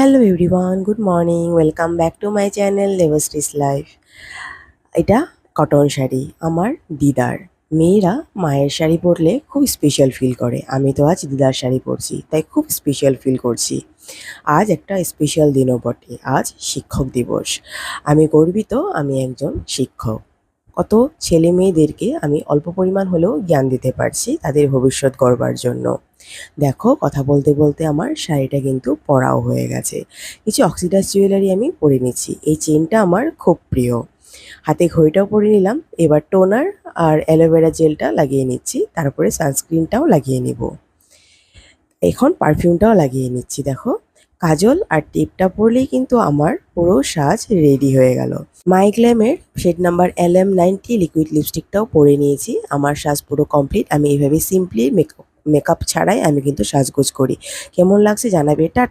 Hello everyone, good morning. Welcome back to my channel Debashree's life. এটা cotton sari আমার দিদার। মেয়েরা মায়ের শাড়ি পরলে খুব স্পেশাল ফিল করে। আমি তো আজ দিদার শাড়ি পরছি, তাই খুব স্পেশাল ফিল করছি। আজ একটা স্পেশাল দিনও বটে, আজ শিক্ষক দিবস। আমি গর্বিত, আমি একজন শিক্ষক। কত ছেলে মেয়েদেরকে আমি অল্প পরিমাণ হলেও জ্ঞান দিতে পারছি তাদের ভবিষ্যৎ গড়বার জন্য। দেখো, কথা বলতে বলতে আমার শাড়িটা কিন্তু পরাও হয়ে গেছে। কিছু অক্সিডাইজ জুয়েলারি আমি পরে নিচ্ছি। এই চেনটা আমার খুব প্রিয়। হাতে ঘড়িটাও পরে নিলাম। এবার টোনার আর অ্যালোভেরা জেলটা লাগিয়ে নিচ্ছি, তারপরে সানস্ক্রিনটাও লাগিয়ে নিব। এখন পারফিউমটাও লাগিয়ে নিচ্ছি। দেখো, কাজল আর টিপটা পরলেই কিন্তু আমার পুরো সাজ রেডি হয়ে গেল। মাইগ্ল্যামের শেড নাম্বার LM90 লিকুইড লিপস্টিকটাও পরে নিয়েছি। আমার সাজ পুরো কমপ্লিট। আমি এইভাবে সিম্পলি মেকআপ ছাড়াই আমি কিন্তু সাজগোজ করি। কেমন লাগছে জানাবে। টাটা।